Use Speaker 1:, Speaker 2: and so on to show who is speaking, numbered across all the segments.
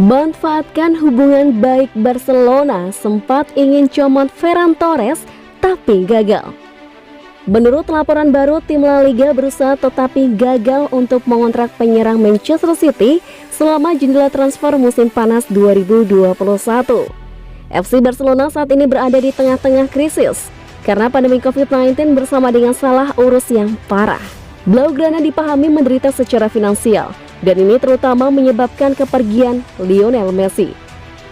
Speaker 1: Manfaatkan hubungan baik Barcelona, sempat ingin comot Ferran Torres tapi gagal. Menurut laporan baru, tim La Liga berusaha tetapi gagal untuk mengontrak penyerang Manchester City selama jendela transfer musim panas 2021. FC Barcelona saat ini berada di tengah-tengah krisis karena pandemi COVID-19 bersama dengan salah urus yang parah. Blaugrana dipahami menderita secara finansial, dan ini terutama menyebabkan kepergian Lionel Messi.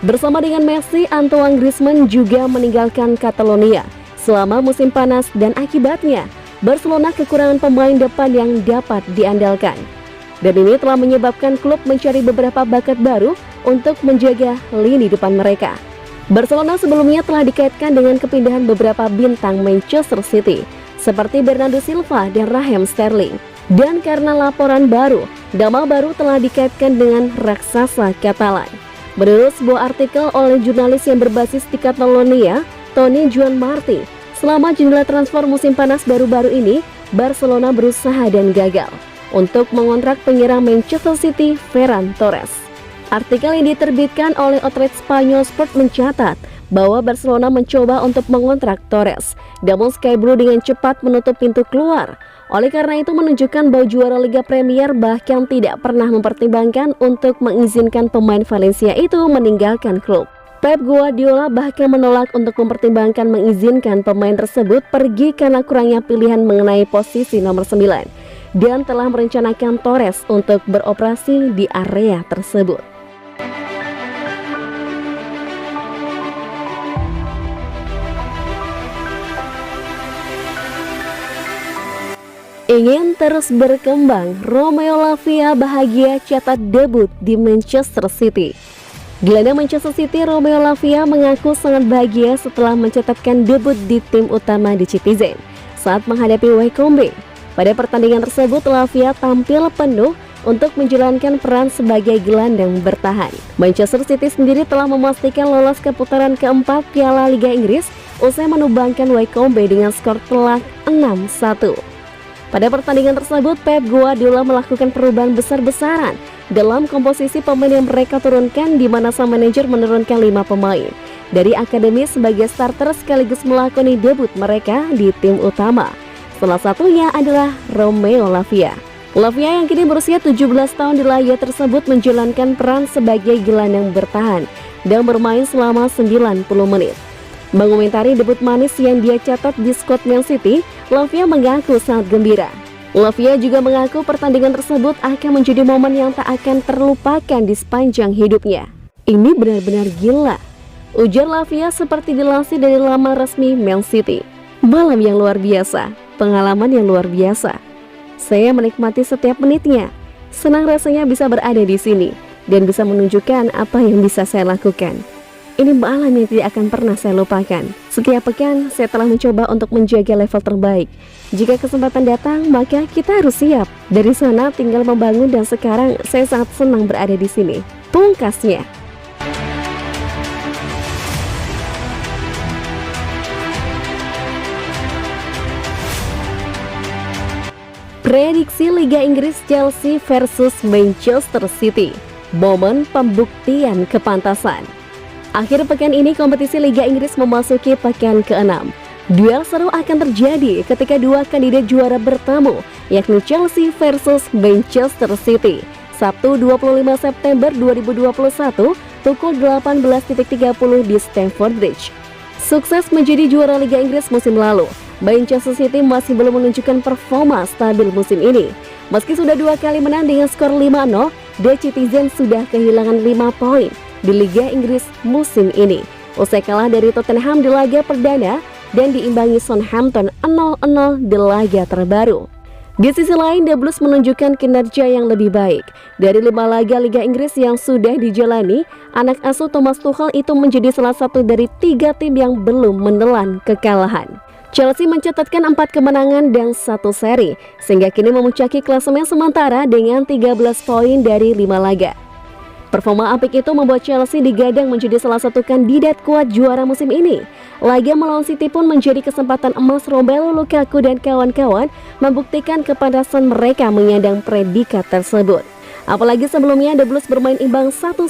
Speaker 1: Bersama dengan Messi, Antoine Griezmann juga meninggalkan Catalonia selama musim panas dan akibatnya Barcelona kekurangan pemain depan yang dapat diandalkan. Dan ini telah menyebabkan klub mencari beberapa bakat baru untuk menjaga lini depan mereka. Barcelona sebelumnya telah dikaitkan dengan kepindahan beberapa bintang Manchester City seperti Bernardo Silva dan Raheem Sterling. Dan karena laporan baru, nama baru telah dikaitkan dengan raksasa Katalan. Menurut sebuah artikel oleh jurnalis yang berbasis di Catalonia, Tony Joan Martí, selama jendela transfer musim panas baru-baru ini, Barcelona berusaha dan gagal untuk mengontrak penyerang Manchester City Ferran Torres. Artikel yang diterbitkan oleh outlet Spanyol Sport mencatat bahwa Barcelona mencoba untuk mengontrak Torres, namun Sky Blue dengan cepat menutup pintu keluar. Oleh karena itu menunjukkan bahwa juara Liga Premier bahkan tidak pernah mempertimbangkan untuk mengizinkan pemain Valencia itu meninggalkan klub. Pep Guardiola bahkan menolak untuk mempertimbangkan mengizinkan pemain tersebut pergi karena kurangnya pilihan mengenai posisi nomor 9 dan telah merencanakan Torres untuk beroperasi di area tersebut. Ingin terus berkembang, Romeo Lavia bahagia cetak debut di Manchester City. Gelandang Manchester City Romeo Lavia mengaku sangat bahagia setelah mencatatkan debut di tim utama di Citizen saat menghadapi Wycombe. Pada pertandingan tersebut, Lavia tampil penuh untuk menjalankan peran sebagai gelandang bertahan. Manchester City sendiri telah memastikan lolos ke putaran keempat Piala Liga Inggris usai menumbangkan Wycombe dengan skor telak 6-1. Pada pertandingan tersebut, Pep Guardiola melakukan perubahan besar-besaran dalam komposisi pemain yang mereka turunkan, di mana sang manajer menurunkan 5 pemain dari akademi sebagai starter sekaligus melakoni debut mereka di tim utama. Salah satunya adalah Romeo Lavia. Lavia yang kini berusia 17 tahun di Liga tersebut menjalankan peran sebagai gelandang bertahan dan bermain selama 90 menit. Mengomentari debut manis yang dia catat di skuad Man City, Lavia mengaku sangat gembira. Lavia juga mengaku pertandingan tersebut akan menjadi momen yang tak akan terlupakan di sepanjang hidupnya. Ini benar-benar gila, ujar Lavia seperti dilansir dari laman resmi Man City. Malam yang luar biasa, pengalaman yang luar biasa. Saya menikmati setiap menitnya. Senang rasanya bisa berada di sini dan bisa menunjukkan apa yang bisa saya lakukan. Ini malam yang tidak akan pernah saya lupakan. Setiap pekan saya telah mencoba untuk menjaga level terbaik. Jika kesempatan datang, maka kita harus siap. Dari sana tinggal membangun dan sekarang saya sangat senang berada di sini, pungkasnya. Prediksi Liga Inggris Chelsea versus Manchester City. Momen pembuktian kepantasan. Akhir pekan ini kompetisi Liga Inggris memasuki pekan ke-6. Duel seru akan terjadi ketika dua kandidat juara bertemu, yakni Chelsea versus Manchester City. Sabtu 25 September 2021 pukul 18.30 di Stamford Bridge. Sukses menjadi juara Liga Inggris musim lalu, Manchester City masih belum menunjukkan performa stabil musim ini. Meski sudah 2 kali menang dengan skor 5-0, The Citizen sudah kehilangan 5 poin di Liga Inggris musim ini, usai kalah dari Tottenham di laga perdana dan diimbangi Southampton 0-0 di laga terbaru. Di sisi lain, The Blues menunjukkan kinerja yang lebih baik. Dari 5 laga Liga Inggris yang sudah dijalani, anak asuh Thomas Tuchel itu menjadi salah satu dari 3 tim yang belum menelan kekalahan. Chelsea mencatatkan 4 kemenangan dan 1 seri, sehingga kini memuncaki klasemen sementara dengan 13 poin dari 5 laga. Performa apik itu membuat Chelsea digadang menjadi salah satu kandidat kuat juara musim ini. Laga melawan City pun menjadi kesempatan emas Romelu Lukaku dan kawan-kawan membuktikan kepantasan mereka menyandang predikat tersebut. Apalagi sebelumnya The Blues bermain imbang 1-1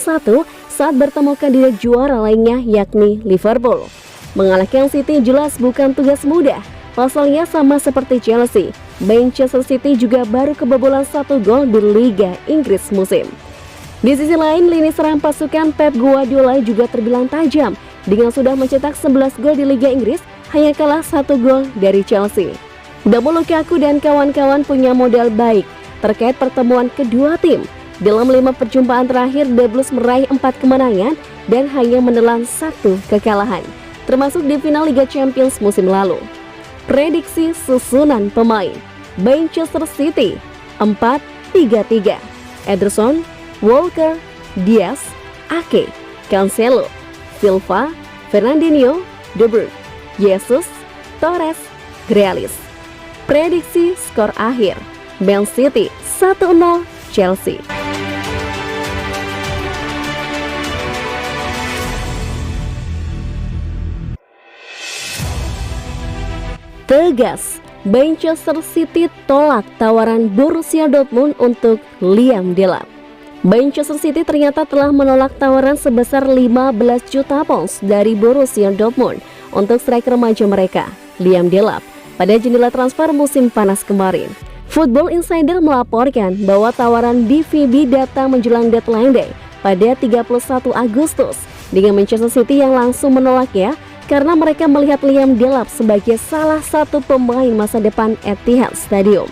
Speaker 1: saat bertemu kandidat juara lainnya yakni Liverpool. Mengalahkan City jelas bukan tugas mudah. Pasalnya sama seperti Chelsea, Manchester City juga baru kebobolan 1 gol di Liga Inggris musim. Di sisi lain, lini serang pasukan Pep Guardiola juga terbilang tajam dengan sudah mencetak 11 gol di Liga Inggris, hanya kalah 1 gol dari Chelsea. Namun Lukaku dan kawan-kawan punya modal baik terkait pertemuan kedua tim. Dalam 5 perjumpaan terakhir, The Blues meraih 4 kemenangan dan hanya menelan 1 kekalahan, termasuk di final Liga Champions musim lalu. Prediksi susunan pemain: Manchester City 4-3-3, Ederson, Walker, Diaz, Ake, Cancelo, Silva, Fernandinho, De Bruyne, Jesus, Torres, Grealish. Prediksi skor akhir: Man City 1-0 Chelsea. Tegas, Manchester City tolak tawaran Borussia Dortmund untuk Liam Delap. Manchester City ternyata telah menolak tawaran sebesar 15 juta pounds dari Borussia Dortmund untuk striker remaja mereka, Liam Delap, pada jendela transfer musim panas kemarin. Football Insider melaporkan bahwa tawaran BVB datang menjelang deadline day pada 31 Agustus dengan Manchester City yang langsung menolaknya karena mereka melihat Liam Delap sebagai salah satu pemain masa depan Etihad Stadium.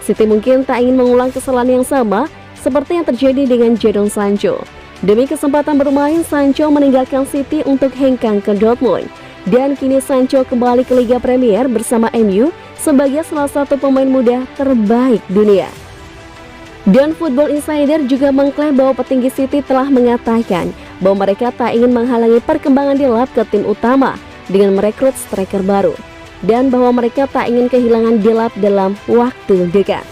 Speaker 1: City mungkin tak ingin mengulang kesalahan yang sama seperti yang terjadi dengan Jadon Sancho. Demi kesempatan bermain, Sancho meninggalkan City untuk hengkang ke Dortmund. Dan kini Sancho kembali ke Liga Premier bersama MU sebagai salah satu pemain muda terbaik dunia. Dan Football Insider juga mengklaim bahwa petinggi City telah mengatakan bahwa mereka tak ingin menghalangi perkembangan Delap ke tim utama dengan merekrut striker baru, dan bahwa mereka tak ingin kehilangan Delap dalam waktu dekat.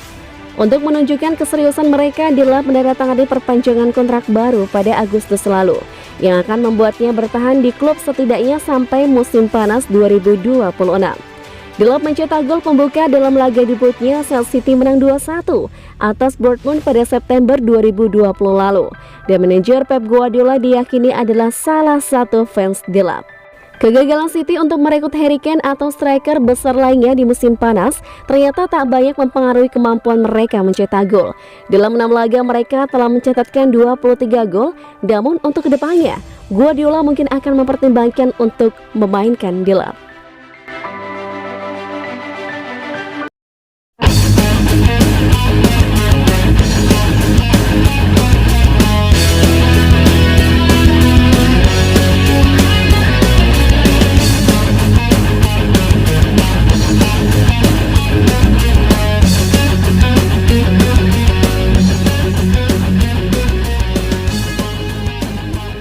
Speaker 1: Untuk menunjukkan keseriusan mereka, Delap menandatangani perpanjangan kontrak baru pada Agustus lalu yang akan membuatnya bertahan di klub setidaknya sampai musim panas 2026. Delap mencetak gol pembuka dalam laga debutnya saat City menang 2-1 atas Dortmund pada September 2020 lalu, dan manajer Pep Guardiola diyakini adalah salah satu fans Delap. Kegagalan City untuk merekrut Harry Kane atau striker besar lainnya di musim panas ternyata tak banyak mempengaruhi kemampuan mereka mencetak gol. Dalam 6 laga mereka telah mencatatkan 23 gol, namun untuk kedepannya Guardiola mungkin akan mempertimbangkan untuk memainkan Delap.